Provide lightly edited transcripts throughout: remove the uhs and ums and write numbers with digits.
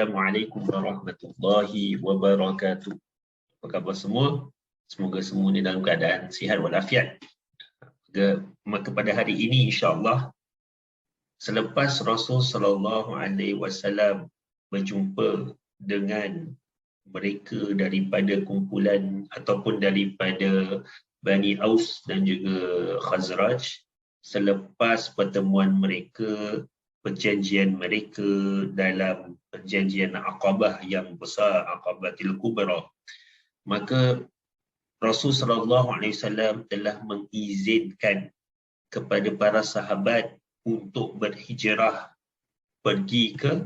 Assalamualaikum warahmatullahi wabarakatuh. Apa khabar semua? Semoga semua ni dalam keadaan sihat walafiat. Maka pada hari ini insya-Allah, selepas Rasul sallallahu alaihi wasallam berjumpa dengan mereka daripada kumpulan ataupun daripada Bani Aus dan juga Khazraj, selepas pertemuan mereka, perjanjian mereka dalam perjanjian Aqabah yang besar, Aqabatil Kubra, maka Rasul sallallahu alaihi wasallam telah mengizinkan kepada para sahabat untuk berhijrah mereka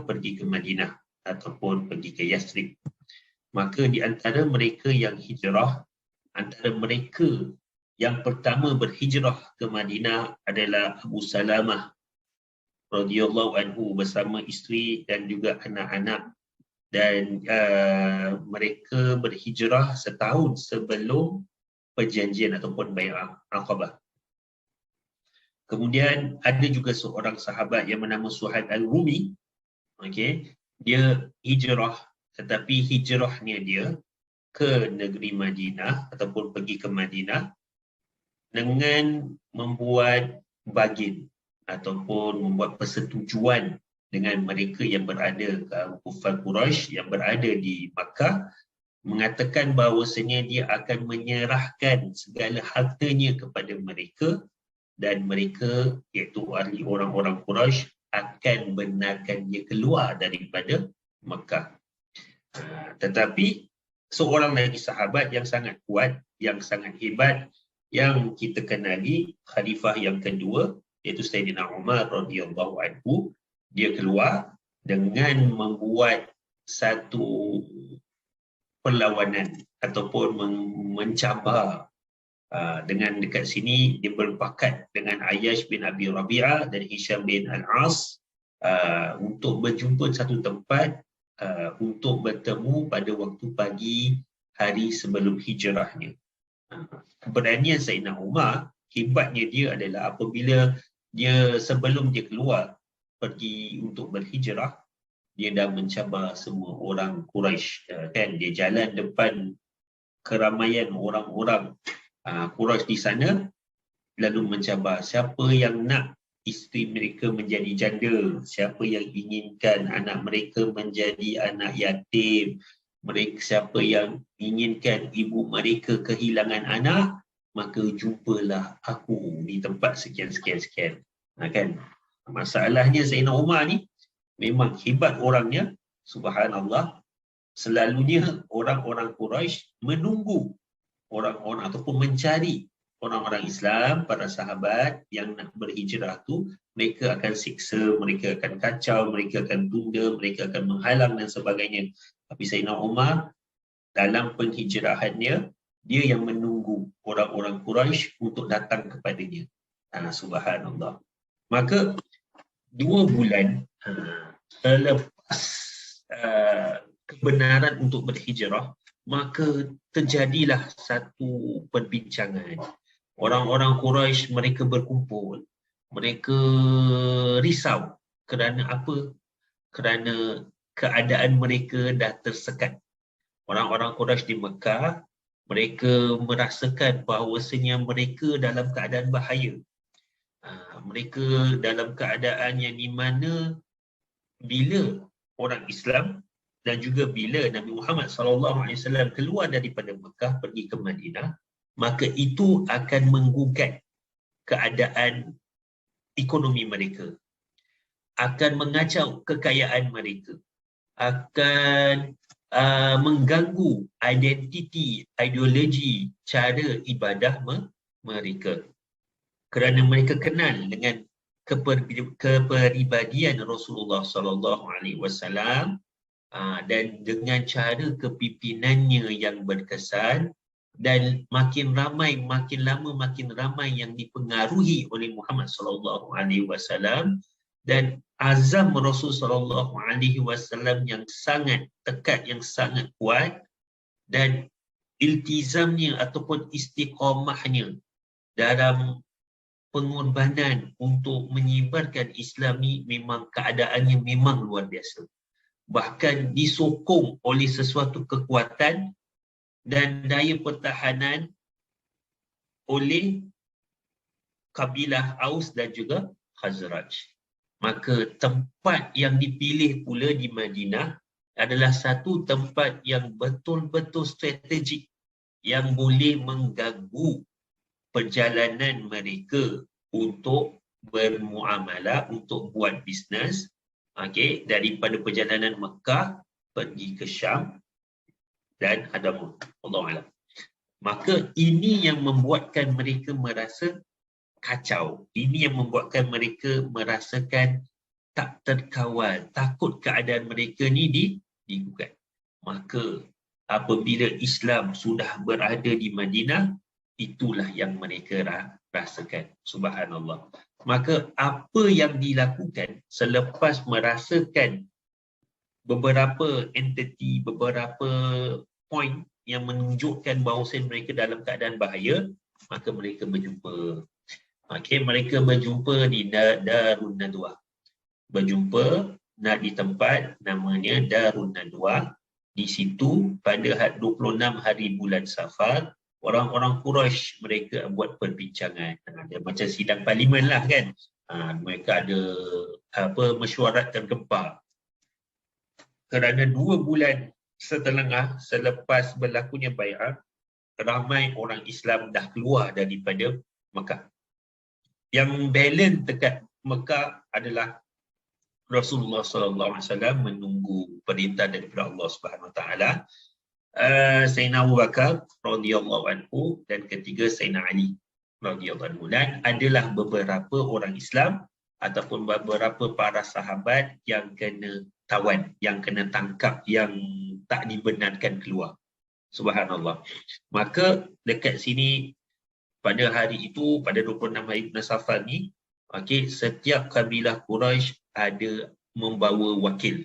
pergi ke Madinah ataupun pergi ke Yathrib. Maka di antara mereka yang hijrah, antara mereka yang pertama berhijrah ke Madinah adalah Abu Salamah radhiyallahu anhu bersama isteri dan juga anak-anak, dan mereka berhijrah setahun sebelum perjanjian ataupun bai'ah Aqabah. Kemudian ada juga seorang sahabat yang bernama Suhaib Al-Rumi. Okey, dia hijrah, tetapi hijrahnya dia ke negeri Madinah ataupun pergi ke Madinah dengan membuat bargain ataupun membuat persetujuan dengan mereka yang berada, kufar Quraisy yang berada di Makkah, mengatakan bahawasanya dia akan menyerahkan segala hartanya kepada mereka, dan mereka, iaitu ahli orang-orang Quraisy, akan benarkan dia keluar daripada Makkah. Tetapi seorang lagi sahabat yang sangat kuat, yang sangat hebat, yang kita kenali, khalifah yang kedua, iaitu Sayyidina Umar radhiyallahu anhu, dia keluar dengan membuat satu perlawanan ataupun mencabar. Dengan dekat sini dia berpakat dengan Ayyash bin Abi Rabi'ah dan Hisham bin Al-As untuk berjumpa satu tempat untuk bertemu pada waktu pagi hari sebelum hijrahnya. Keberanian Sayyidina Umar, hebatnya dia adalah apabila dia sebelum dia keluar pergi untuk berhijrah, dia dah mencabar semua orang Quraisy, kan? Dia jalan depan keramaian orang-orang Quraisy di sana, lalu mencabar siapa yang nak isteri mereka menjadi janda, siapa yang inginkan anak mereka menjadi anak yatim, siapa yang inginkan ibu mereka kehilangan anak, maka jumpalah aku di tempat sekian-sekian-sekian. Kan? Masalahnya Sayyidina Umar ni memang hebat orangnya, subhanallah. Selalunya orang-orang Quraisy menunggu orang-orang ataupun mencari orang-orang Islam, para sahabat yang nak berhijrah tu, mereka akan siksa, mereka akan kacau, mereka akan tunda, mereka akan menghalang dan sebagainya. Tapi Sayyidina Umar dalam penghijrahannya, dia yang menunggu orang-orang Quraisy untuk datang kepadanya. Subhanallah. Maka 2 bulan selepas kebenaran untuk berhijrah, maka terjadilah satu perbincangan. Orang-orang Quraisy mereka berkumpul. Mereka risau kerana apa? Kerana keadaan mereka dah tersekat. Orang-orang Quraisy di Mekah, mereka merasakan bahawasanya mereka dalam keadaan bahaya. Mereka dalam keadaan yang di mana bila orang Islam dan juga bila Nabi Muhammad SAW keluar daripada Mekah pergi ke Madinah, maka itu akan menggugat keadaan ekonomi mereka, akan mengacau kekayaan mereka, akan mengganggu identiti, ideologi, cara ibadah mereka. Kerana mereka kenal dengan kepribadian Rasulullah SAW dan dengan cara kepimpinannya yang berkesan, dan makin ramai, makin lama makin ramai yang dipengaruhi oleh Muhammad SAW, dan azam Rasul SAW yang sangat tekat, yang sangat kuat, dan iltizamnya ataupun istiqamahnya dalam pengorbanan untuk menyebarkan Islam ni memang keadaannya memang luar biasa. Bahkan disokong oleh sesuatu kekuatan dan daya pertahanan oleh kabilah Aus dan juga Khazraj. Maka tempat yang dipilih pula di Madinah adalah satu tempat yang betul-betul strategik yang boleh mengganggu perjalanan mereka untuk bermuamalah, untuk buat bisnes, daripada perjalanan Mekah pergi ke Syam dan Hadramaut. Allahu a'lam. Maka ini yang membuatkan mereka merasa kacau. Ini yang membuatkan mereka merasakan tak terkawal, takut keadaan mereka ni digugat. Maka apabila Islam sudah berada di Madinah, itulah yang mereka rasakan. Subhanallah. Maka apa yang dilakukan selepas merasakan beberapa entiti, beberapa point yang menunjukkan bahawa mereka dalam keadaan bahaya, maka mereka berjumpa. Mereka berjumpa di Darun Nadwah. Berjumpa di tempat namanya Darun Nadwah. Di situ pada 26 hari bulan Safar, orang-orang Quraisy mereka buat perbincangan. Ada macam sidang parlimen lah kan. Mereka ada mesyuarat tergempar. Kerana 2 bulan setengah selepas berlakunya bai'ah, ramai orang Islam dah keluar daripada Mekah. Yang balance dekat Mekah adalah Rasulullah SAW menunggu perintah daripada Allah Subhanahu Wa Taala. Sayyidina Abu Bakar radhiyallahu anhu dan ketiga Sayyidina Ali radhiyallahu anhu. Dan adalah beberapa orang Islam ataupun beberapa para sahabat yang kena tawan, yang kena tangkap, yang tak dibenarkan keluar. Subhanallah. Maka dekat sini pada hari itu, pada 26 hari bulan Safar ni, setiap kabilah Quraisy ada membawa wakil.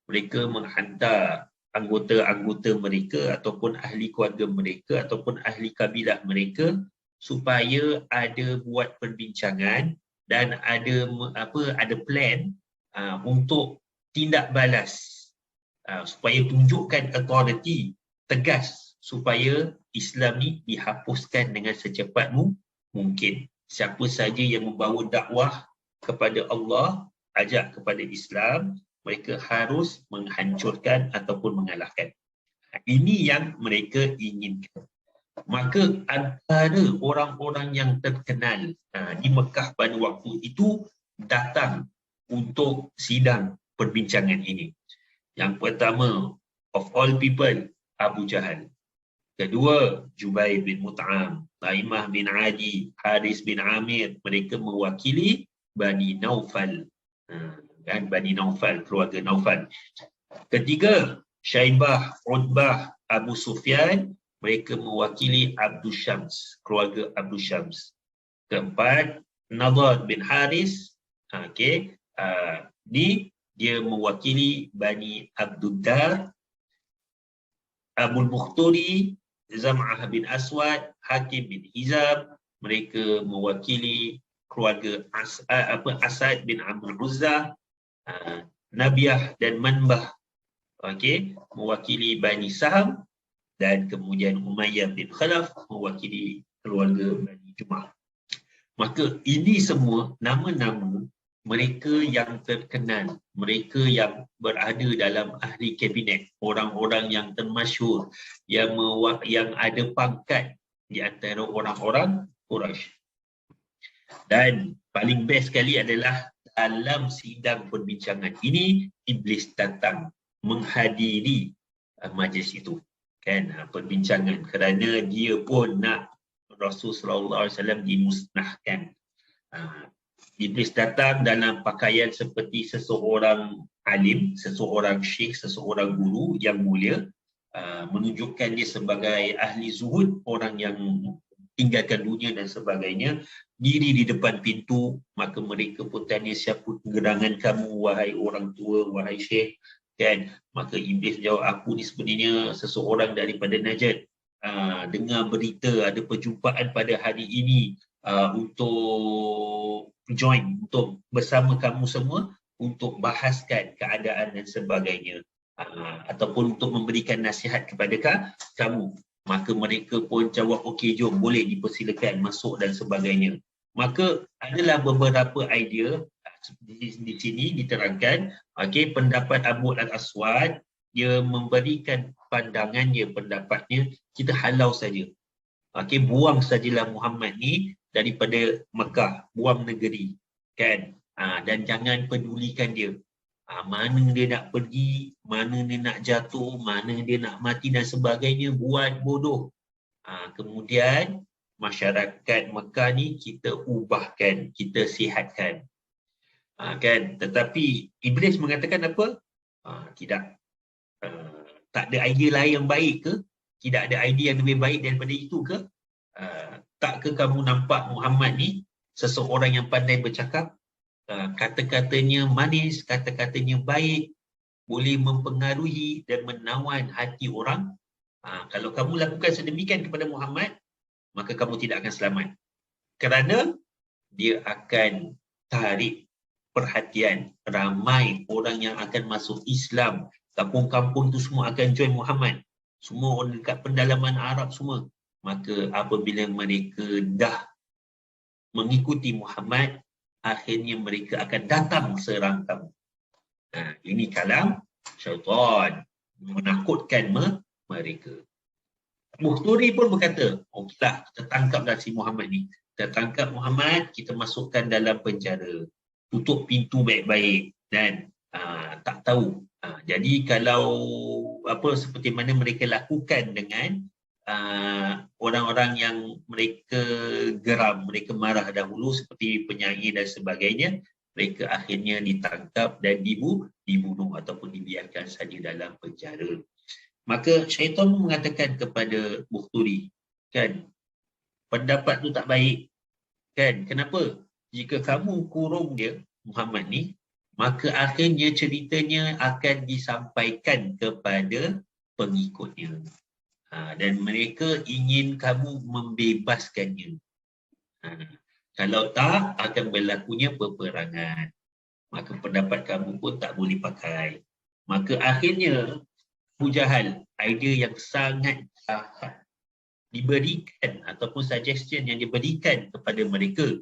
Mereka menghantar anggota-anggota mereka ataupun ahli keluarga mereka ataupun ahli kabilah mereka supaya ada buat perbincangan dan ada plan untuk tindak balas, supaya tunjukkan authority tegas supaya Islam ni dihapuskan dengan secepat mungkin. Siapa saja yang membawa dakwah kepada Allah, ajak kepada Islam, mereka harus menghancurkan ataupun mengalahkan. Ini yang mereka inginkan. Maka antara orang-orang yang terkenal di Mekah pada waktu itu datang untuk sidang perbincangan ini. Yang pertama, of all people, Abu Jahal. Kedua, Jubair bin Mut'am, Taimah bin Adi, Haris bin Amir. Mereka mewakili Bani Naufal. Bani Naufal, keluarga Naufal. Ketiga, Syaibah, Utbah, Abu Sufyan. Mereka mewakili Abdul Syams, keluarga Abdul Syams. Keempat, Nadhr bin Haris. Dia mewakili Bani Abdul Dar. Abul Bukhturi, Zam'ah bin Aswad, Hakim bin Hizam. Mereka mewakili keluarga Asad bin Amr Uzzah. Nabiah dan Manbah mewakili Bani Saham. Dan kemudian Umayyah bin Khalaf mewakili keluarga Bani Jum'ah. Maka ini semua nama-nama mereka yang terkenal, mereka yang berada dalam ahli kabinet, orang-orang yang termasyhur, yang ada pangkat di antara orang-orang Quraisy. Dan paling best sekali adalah dalam sidang perbincangan ini, Iblis datang menghadiri majlis itu. Perbincangan, kerana dia pun nak Rasulullah SAW dimusnahkan. Iblis datang dalam pakaian seperti seseorang alim, seseorang syekh, seseorang guru yang mulia, menunjukkan dia sebagai ahli zuhud, orang yang tinggalkan dunia dan sebagainya, diri di depan pintu. Maka mereka pun tanya, siapa gerangan kamu wahai orang tua, wahai syekh? Maka Iblis jawab, aku ni sebenarnya seseorang daripada Najd. Dengar berita ada perjumpaan pada hari ini untuk join, untuk bersama kamu semua untuk bahaskan keadaan dan sebagainya, ataupun untuk memberikan nasihat kepada kamu. Maka mereka pun jawab, okey jom, boleh dipersilakan masuk dan sebagainya. Maka adalah beberapa idea di sini diterangkan, okey, pendapat Abu Al-Aswad, dia memberikan pandangannya, pendapatnya, kita halau saja. Okey, buang sajalah Muhammad ni daripada Mekah, buang negeri, kan? Dan jangan pedulikan dia. Mana dia nak pergi, mana dia nak jatuh, mana dia nak mati dan sebagainya, buat bodoh. Kemudian masyarakat Mekah ni kita ubahkan, kita sihatkan. Kan? Tetapi Iblis mengatakan apa? Tidak. Tak ada idea lain yang baik ke? Tidak ada idea yang lebih baik daripada itu ke? Tak ke kamu nampak Muhammad ni seseorang yang pandai bercakap, kata-katanya manis, kata-katanya baik, boleh mempengaruhi dan menawan hati orang. Kalau kamu lakukan sedemikian kepada Muhammad, maka kamu tidak akan selamat. Kerana dia akan tarik perhatian ramai orang yang akan masuk Islam. Kampung-kampung tu semua akan join Muhammad. Semua orang dekat pendalaman Arab semua. Maka apabila mereka dah mengikuti Muhammad, akhirnya mereka akan datang serang kamu. Ini kalam syaitan, menakutkan mereka. Buhturi pun berkata, okeylah, kita tangkaplah si Muhammad ni. Kita tangkap Muhammad, kita masukkan dalam penjara. Tutup pintu baik-baik dan tak tahu. Jadi kalau seperti mana mereka lakukan dengan orang-orang yang mereka geram, mereka marah dahulu seperti penyanyi dan sebagainya, mereka akhirnya ditangkap dan dibunuh ataupun dibiarkan saja dalam penjara. Maka syaitan mengatakan kepada Buhturi, kan, pendapat tu tak baik, kan? Kenapa? Jika kamu kurung dia, Muhammad ni, maka akhirnya ceritanya akan disampaikan kepada pengikutnya. Dan mereka ingin kamu membebaskannya. Kalau tak, akan berlakunya peperangan. Maka pendapat kamu pun tak boleh pakai. Maka akhirnya, Abu Jahal, idea yang sangat jahat diberikan ataupun suggestion yang diberikan kepada mereka.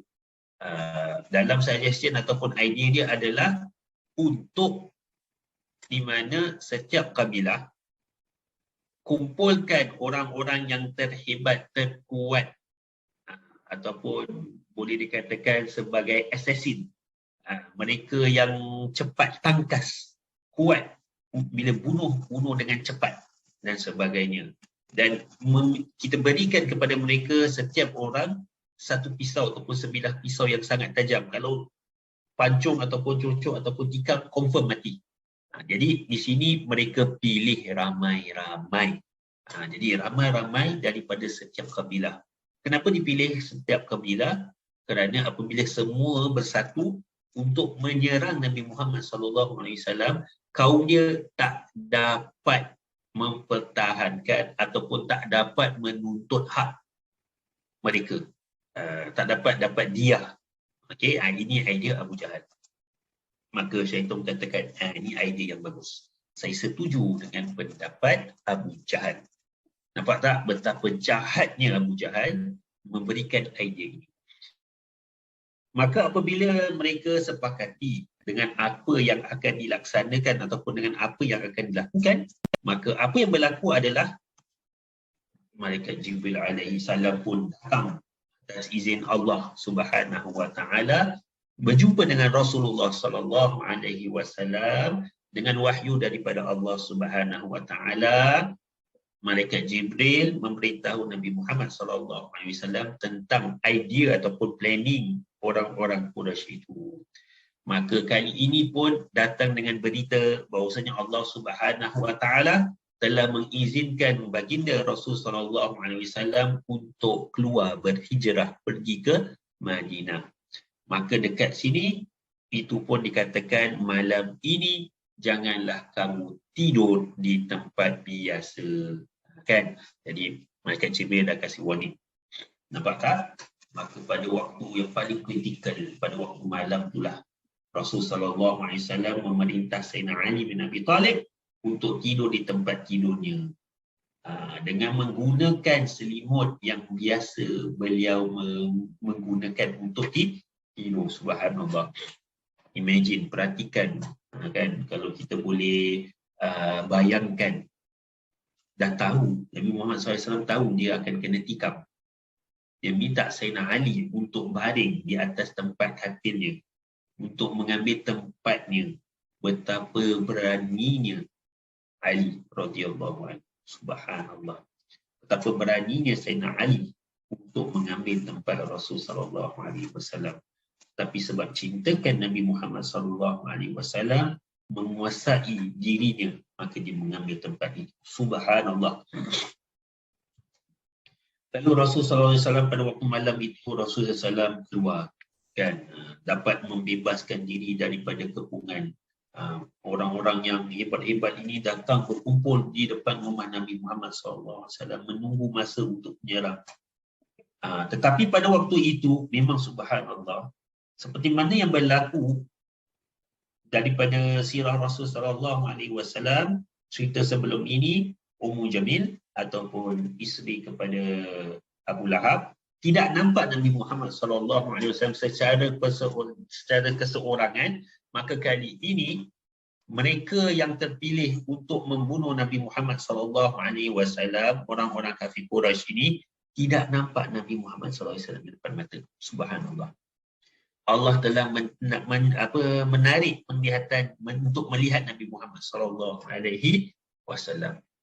Dalam suggestion ataupun idea dia adalah untuk di mana setiap kabilah kumpulkan orang-orang yang terhebat, terkuat, ataupun boleh dikatakan sebagai assassin. Mereka yang cepat tangkas, kuat bila bunuh dengan cepat dan sebagainya. Dan kita berikan kepada mereka setiap orang satu pisau ataupun sebilah pisau yang sangat tajam. Kalau pancung ataupun cucuk ataupun tikam, confirm mati. Jadi di sini mereka pilih ramai-ramai. Jadi ramai-ramai daripada setiap kabilah. Kenapa dipilih setiap kabilah? Kerana apabila semua bersatu untuk menyerang Nabi Muhammad SAW, kaum dia tak dapat mempertahankan ataupun tak dapat menuntut hak mereka. Tak dapat diah. Okey, ini idea Abu Jahal. Maka syaitan katakan, ini idea yang bagus. Saya setuju dengan pendapat Abu Jahal. Nampak tak betapa jahatnya Abu Jahal memberikan idea ini. Maka apabila mereka sepakati dengan apa yang akan dilaksanakan ataupun dengan apa yang akan dilakukan, maka apa yang berlaku adalah malaikat Jibril alaihi salam pun datang atas izin Allah Subhanahu wa taala berjumpa dengan Rasulullah sallallahu alaihi wasallam dengan wahyu daripada Allah Subhanahu wa taala. Malaikat Jibril memberitahu Nabi Muhammad sallallahu alaihi wasallam tentang idea ataupun planning orang-orang Quraisy itu. Maka kali ini pun datang dengan berita bahawasanya Allah Subhanahu wa taala telah mengizinkan baginda Rasul sallallahu alaihi wasallam untuk keluar berhijrah pergi ke Madinah. Maka dekat sini itu pun dikatakan malam ini janganlah kamu tidur di tempat biasa, kan? Jadi malaikat Jibril dah kasih warning. Nampak tak? Maka pada waktu yang paling kritikal, pada waktu malam itulah Rasulullah SAW memerintah Sayyidina Ali bin Abi Talib untuk tidur di tempat tidurnya. Dengan menggunakan selimut yang biasa beliau menggunakan untuk tidur. Subhanallah. Imagine, perhatikan, kan, kalau kita boleh bayangkan, dah tahu Nabi Muhammad SAW tahu dia akan kena tikam. Dia minta Sayyidina Ali untuk baring di atas tempat katilnya, untuk mengambil tempatnya. Betapa beraninya Ali radhiyallahu anhu. Subhanallah. Betapa beraninya Sayyidina Ali untuk mengambil tempat Rasulullah SAW. Tapi sebab cintakan Nabi Muhammad SAW menguasai dirinya, maka dia mengambil tempat itu. Subhanallah. Lalu Rasulullah SAW pada waktu malam itu, Rasulullah SAW keluar, kan, dapat membebaskan diri daripada kepungan. Orang-orang yang hebat-hebat ini datang berkumpul di depan rumah Nabi Muhammad SAW menunggu masa untuk menyerang. Tetapi pada waktu itu memang subhanallah, seperti mana yang berlaku daripada sirah Rasulullah SAW, cerita sebelum ini, Ummu Jamil ataupun isteri kepada Abu Lahab, tidak nampak Nabi Muhammad SAW secara keseorangan. Maka kali ini mereka yang terpilih untuk membunuh Nabi Muhammad SAW, orang-orang kafir Quraisy ini, tidak nampak Nabi Muhammad SAW di depan mata. Subhanallah. Allah telah menarik penglihatan untuk melihat Nabi Muhammad SAW.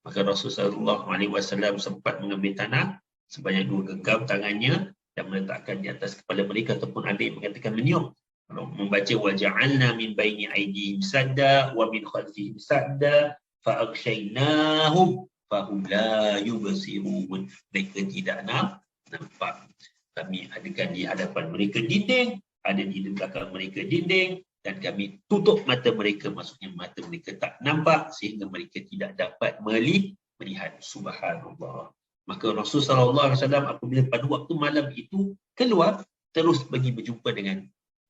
Maka Rasulullah SAW sempat mengambil tanah sebanyak 2 genggam tangannya dan meletakkan di atas kepala mereka, ataupun ada yang mengatakan meniup. Membaca waja'alna min baini aydihim sadda wa min khalfihim sadda fa aghshaynahum fa hum la yubsirun. Mereka tidak nampak. Kami adakan di hadapan mereka dinding, ada di belakang mereka dinding, dan kami tutup mata mereka, maksudnya mata mereka tak nampak sehingga mereka tidak dapat melihat. Subhanallah. Maka Rasulullah SAW apabila pada waktu malam itu keluar, terus pergi berjumpa dengan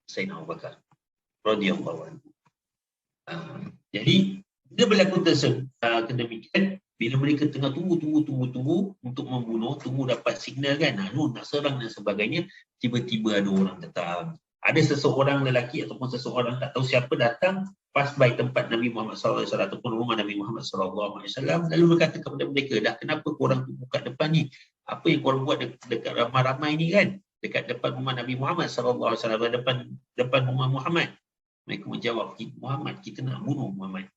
Sayyidina Abu Bakar radhiyallahu anhu. Jadi bila berlaku demikian, bila mereka tengah tunggu untuk membunuh, tunggu dapat signal kan, nak serang dan sebagainya, tiba-tiba ada orang datang. Ada seseorang lelaki ataupun seseorang tak tahu siapa datang pas baik tempat Nabi Muhammad SAW ataupun rumah Nabi Muhammad SAW, lalu berkata kepada mereka, dah kenapa korang buka depan ni? Apa yang korang buat dekat ramai-ramai ni kan? Dekat depan rumah Nabi Muhammad SAW, depan rumah Muhammad. Mereka menjawab, Muhammad, kita nak bunuh Muhammad.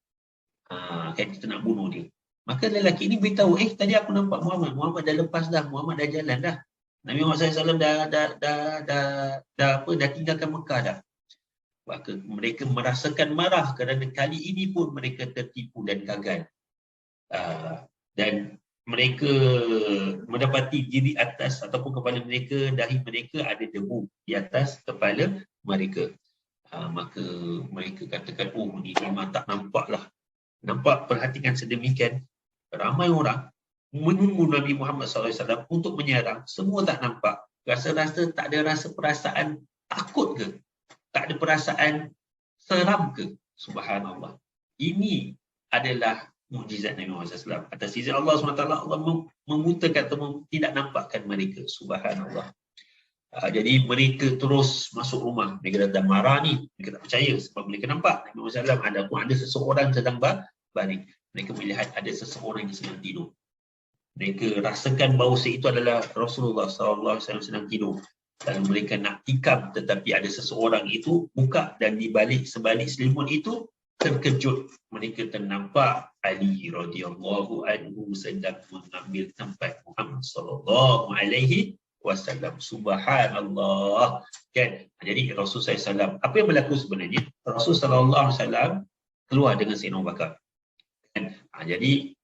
Kan kita nak bunuh dia. Maka lelaki ini beritahu, tadi aku nampak Muhammad dah lepas dah, Muhammad dah jalan dah. Nabi Muhammad SAW dah tinggalkan Mekah dah. Maka mereka merasakan marah kerana kali ini pun mereka tertipu dan gagal. Dan mereka mendapati diri atas ataupun kepala mereka, dahi mereka ada debu di atas kepala mereka. Maka mereka katakan, ni memang tak nampak lah. Nampak, perhatikan sedemikian, ramai orang menunggu Nabi Muhammad SAW untuk menyerang, semua tak nampak. Rasa-rasa tak ada rasa perasaan takut ke? Tak ada perasaan seram ke? Subhanallah. Ini adalah mukjizat Nabi Muhammad SAW. Atas izin Allah SWT, Allah membutakan atau tidak nampakkan mereka. Subhanallah. Jadi mereka terus masuk rumah. Mereka dah marah ni. Mereka tak percaya sebab mereka nampak Nabi Muhammad SAW ada seseorang sedang baring. Mereka melihat ada seseorang yang sedang tidur. Mereka rasakan bahawa itu adalah Rasulullah SAW sedang tidur. Lalu mereka nak tikam, tetapi ada seseorang itu buka, dan di sebalik selimut itu terkejut. Mereka ternampak Ali radhiyallahu anhu sedang mengambil tempat Muhammad sallallahu alaihi wasallam. Subhanallah. Kan? Jadi Rasulullah SAW, apa yang berlaku sebenarnya? Rasulullah SAW keluar dengan Sayyidina Abu Bakar. Kan? Jadi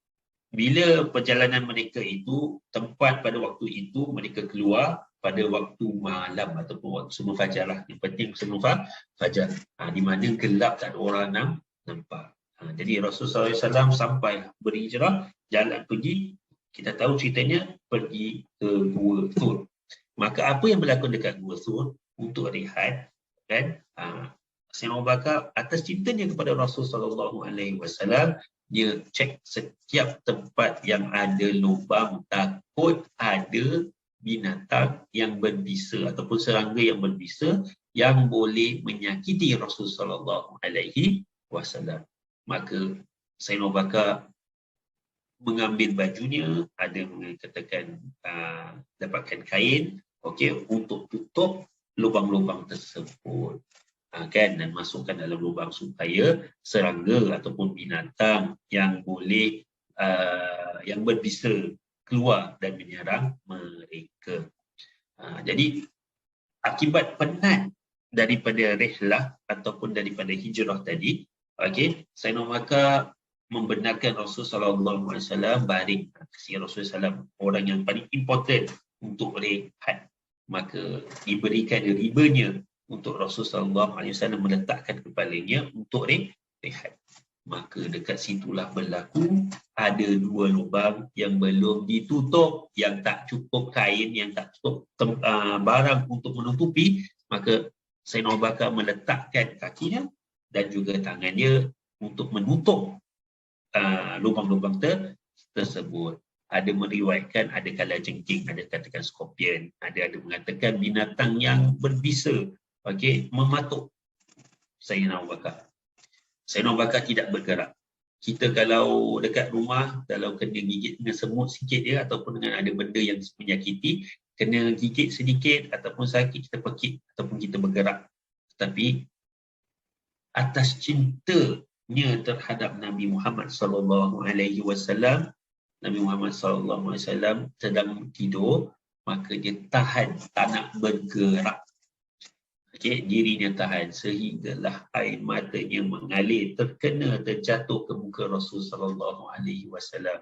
bila perjalanan mereka itu, tempat pada waktu itu mereka keluar pada waktu malam ataupun waktu sebelum fajar lah. Yang penting sebelum fajar. Di mana gelap, tak ada orang nampak. Jadi Rasulullah SAW sampai berhijrah, jalan pergi, kita tahu ceritanya, pergi ke Gua Thur. Maka apa yang berlaku dekat Gua Thur untuk rehat, kan? Sayyidina Abu Bakar atas cintanya kepada Rasul sallallahu alaihi wasallam, dia cek setiap tempat yang ada lubang, takut ada binatang yang berbisa ataupun serangga yang berbisa yang boleh menyakiti Rasul sallallahu alaihi wasallam. Maka Sayyidina Abu Bakar mengambil bajunya, ada mengatakan dapatkan kain, okey, untuk tutup lubang-lubang tersebut, kan, dan masukkan dalam lubang supaya serangga ataupun binatang yang boleh yang berbisa keluar dan menyerang mereka. Jadi akibat penat daripada rihlah ataupun daripada hijrah tadi, okey, Sayyidina Abu Bakar membenarkan Rasulullah SAW baring. Kasi Rasulullah SAW orang yang paling important untuk rehat. Maka diberikan ribanya untuk Rasulullah SAW meletakkan kepalanya untuk rehat. Maka dekat situlah berlaku ada dua lubang yang belum ditutup, yang tak cukup kain, yang tak cukup barang untuk menutupi. Maka Sayyidina Abu Bakar meletakkan kakinya dan juga tangannya untuk menutup lubang-lubang tersebut. Ada meriwayatkan ada kalajengking, ada katakan skorpion, ada mengatakan binatang yang berbisa, okey, mematuk Sayyidina Abu Bakar. Sayyidina Abu Bakar tidak bergerak. Kita kalau dekat rumah, kalau kena gigit dengan semut sikit dia ataupun dengan ada benda yang menyakiti, kena gigit sedikit ataupun sakit, kita pekik ataupun kita bergerak. Tetapi atas cintanya terhadap Nabi Muhammad sallallahu alaihi wasallam, Nabi Muhammad sallallahu alaihi wasallam sedang tidur, maka dia tahan, tak nak bergerak. Okey, dirinya tahan sehinggalah air matanya mengalir, terjatuh ke muka Rasul sallallahu alaihi wasallam.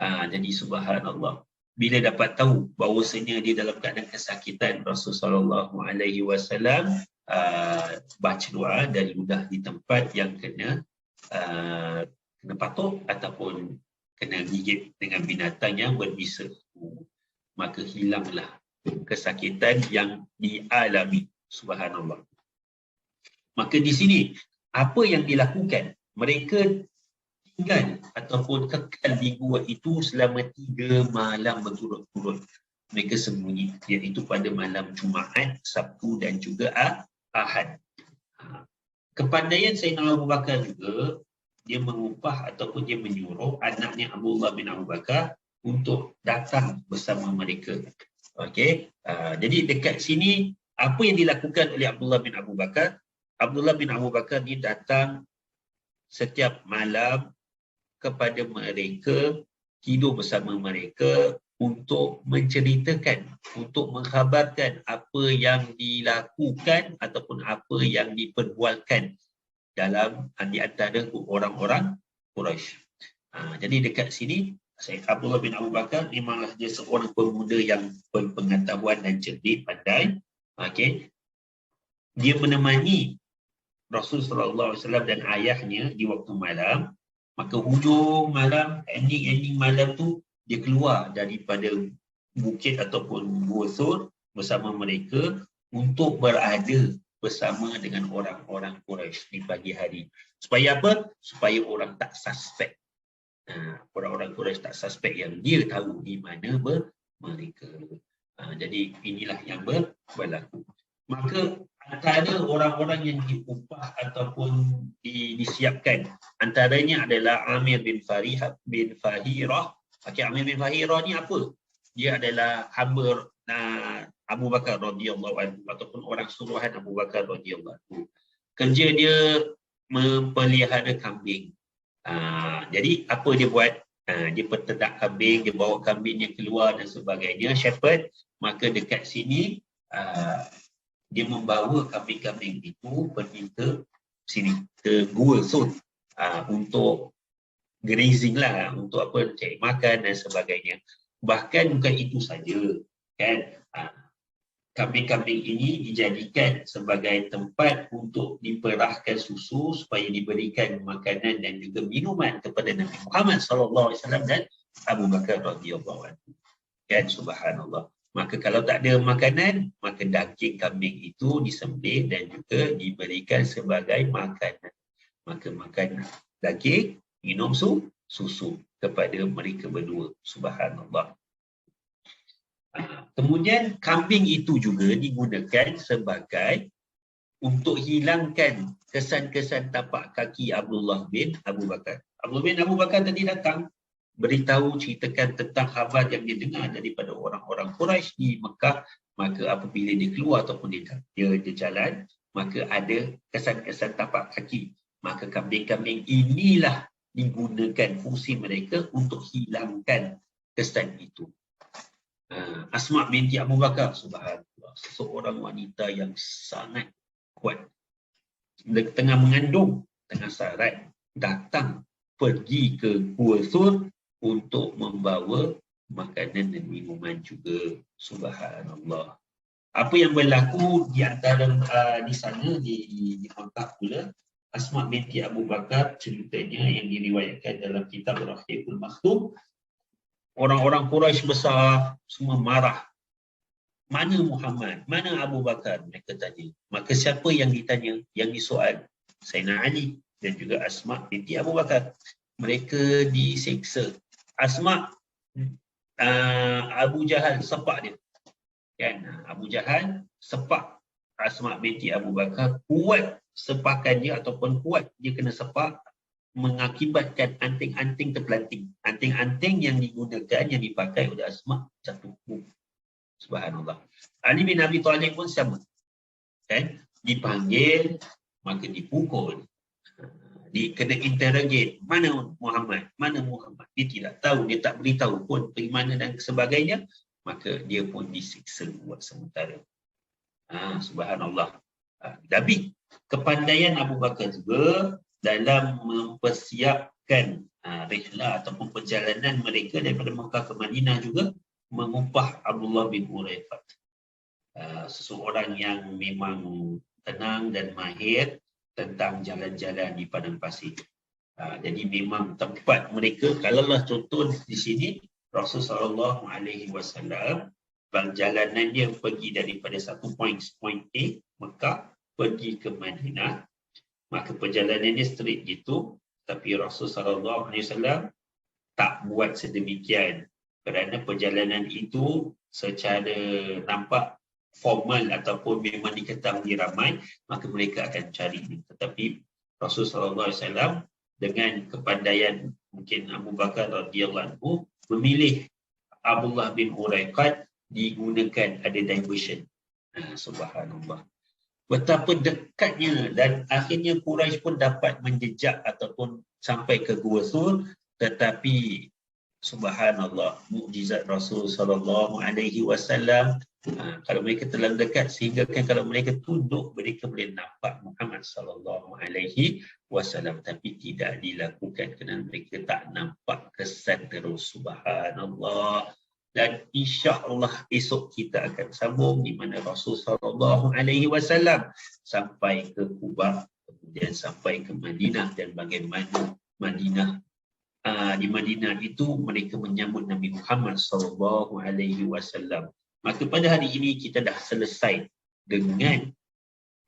Jadi subhanallah, bila dapat tahu bahawasanya dia dalam keadaan kesakitan, Rasul sallallahu alaihi wasallam baca doa dan ludah di tempat yang kena patuk ataupun kena gigit dengan binatang yang berbisa. Maka hilanglah kesakitan yang dialami. Subhanallah. Maka di sini apa yang dilakukan? Mereka tinggal ataupun kekal di gua itu selama 3 malam berturut-turut. Mereka sembunyi, iaitu pada malam Jumaat, Sabtu dan juga Ahad. Kepandaian Sayyidina Abu Bakar juga, dia mengupah ataupun dia menyuruh anaknya Abdullah bin Abu Bakar untuk datang bersama mereka. Okey, jadi dekat sini apa yang dilakukan oleh Abdullah bin Abu Bakar? Abdullah bin Abu Bakar dia datang setiap malam kepada mereka, tidur bersama mereka untuk menceritakan, untuk mengkhabarkan apa yang dilakukan ataupun apa yang diperbualkan dalam di antara orang-orang Quraisy. Jadi dekat sini Syekh Abdullah bin Abu Bakar memanglah dia seorang pemuda yang berpengetahuan dan cerdik, pandai. Okey, dia menemani Rasulullah SAW dan ayahnya di waktu malam. Maka hujung malam, ending malam tu, dia keluar daripada bukit ataupun Gua Thur bersama mereka untuk berada bersama dengan orang-orang Quraisy di pagi hari. Supaya apa? Supaya orang tak suspek. Orang-orang Quraisy tak suspek yang dia tahu di mana mereka. Jadi inilah yang berlaku. Maka antara orang-orang yang diupah ataupun disiapkan, antaranya adalah Amir bin Fahirah. Okey, Amir bin Fahirah ni apa? Dia adalah hamba Abu Bakar radhiyallahu anhu ataupun orang suruhan Abu Bakar radhiyallahu anhu. Kerja dia memelihara kambing. Jadi apa dia buat? Dia peternak kambing, dia bawa kambingnya keluar dan sebagainya, shepherd. Maka dekat sini dia membawa kambing-kambing itu pergi ke sini, ke Gua Thur, untuk grazing lah, untuk apa, cari makan dan sebagainya. Bahkan bukan itu saja, kan, kambing-kambing ini dijadikan sebagai tempat untuk diperahkan susu supaya diberikan makanan dan juga minuman kepada Nabi Muhammad SAW dan Abu Bakar radhiyallahu anhu. Kan, subhanallah. Maka kalau tak ada makanan, maka daging kambing itu disembelih dan juga diberikan sebagai makanan. Maka makan daging, minum susu kepada mereka berdua. Subhanallah. Kemudian kambing itu juga digunakan sebagai untuk hilangkan kesan-kesan tapak kaki Abdullah bin Abu Bakar. Abdullah bin Abu Bakar tadi datang beritahu, ceritakan tentang khabar yang dia dengar daripada orang-orang Quraisy di Mekah. Maka apabila dia keluar ataupun dia jalan, maka ada kesan-kesan tapak kaki. Maka kambing-kambing inilah digunakan fungsi mereka untuk hilangkan kesan itu. Asma binti Abu Bakar, subhanallah, seseorang wanita yang sangat kuat. Tengah mengandung, tengah sarat, datang pergi ke Gua Thur untuk membawa makanan dan minuman juga. Subhanallah. Apa yang berlaku di antara di sana di Mekah pula, Asma binti Abu Bakar, ceritanya yang diriwayatkan dalam kitab Rahimul Maktum, orang-orang Quraisy besar semua marah. Mana Muhammad? Mana Abu Bakar? Mereka tanya. Maka siapa yang ditanya? Yang disoal? Sayyidina Ali dan juga Asma binti Abu Bakar. Mereka diseksa. Asma, Abu Jahal sepak dia. Kan? Abu Jahal sepak Asma binti Abu Bakar. Kuat sepakan dia ataupun kuat dia kena sepak, mengakibatkan anting-anting terpelanting. Anting-anting yang digunakan, yang dipakai oleh Asma jatuh. Subhanallah. Ali bin Abi Thalib pun sama. Kan? Dipanggil, maka dipukul. Kena interrogate. Mana Muhammad? Mana Muhammad? Dia tidak tahu, dia tak beritahu pun pergi mana dan sebagainya. Maka dia pun disiksa buat sementara. Subhanallah. Tapi kepandaian Abu Bakar juga dalam mempersiapkan rihlah ataupun perjalanan mereka daripada Mekah ke Madinah juga mengupah Abdullah bin Uraifat. Seseorang yang memang tenang dan mahir tentang jalan-jalan di padang pasir. Jadi memang tempat mereka, kalaulah contoh di sini, Rasulullah SAW, perjalanan dia pergi daripada satu point A, Mekah, pergi ke Madinah, maka perjalanan dia straight gitu, tapi Rasulullah SAW tak buat sedemikian. Kerana perjalanan itu secara nampak formal ataupun memang diketahui ramai, maka mereka akan cari. Tetapi Rasulullah SAW dengan kepandaian mungkin Abu Bakar radhiyallahu anhu memilih Abdullah bin Uraifat, digunakan ada diversion. Subhanallah. Betapa dekatnya, dan akhirnya Quraisy pun dapat menjejak ataupun sampai ke Gua Thur, tetapi subhanallah, mukjizat Rasul sallallahu alaihi wasallam, kalau mereka terlalu dekat sehingga kan kalau mereka tunduk mereka boleh nampak Muhammad sallallahu alaihi wasallam, tapi tidak dilakukan kerana mereka tak nampak kesan terus. Subhanallah. Dan insya-Allah esok kita akan sambung di mana Rasul sallallahu alaihi wasallam sampai ke Kuba, kemudian sampai ke Madinah, dan bagaimana Madinah di Madinah itu mereka menyambut Nabi Muhammad sallallahu alaihi wasallam. Maka pada hari ini kita dah selesai dengan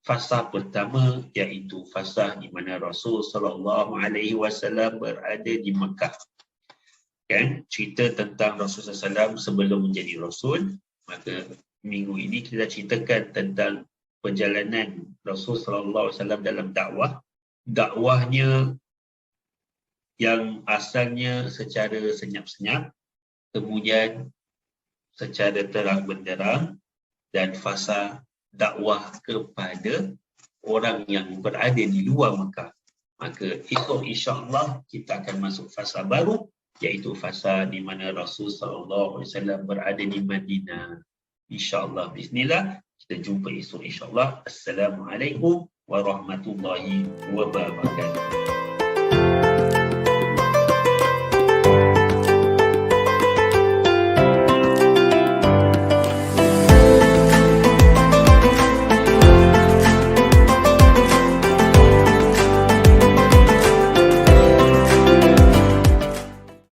fasa pertama, iaitu fasa di mana Rasul sallallahu alaihi wasallam berada di Mekah. Kan, cerita tentang Rasul sallallahu alaihi wasallam sebelum menjadi rasul. Maka minggu ini kita ceritakan tentang perjalanan Rasul sallallahu alaihi wasallam dalam dakwahnya yang asalnya secara senyap-senyap, kemudian secara terang benderang, dan fasa dakwah kepada orang yang berada di luar Mekah. Maka esok insya-Allah kita akan masuk fasa baru, iaitu fasa di mana Rasul sallallahu alaihi wasallam berada di Madinah. Insya-Allah, bismillah, kita jumpa esok insya-Allah. Assalamualaikum warahmatullahi wabarakatuh.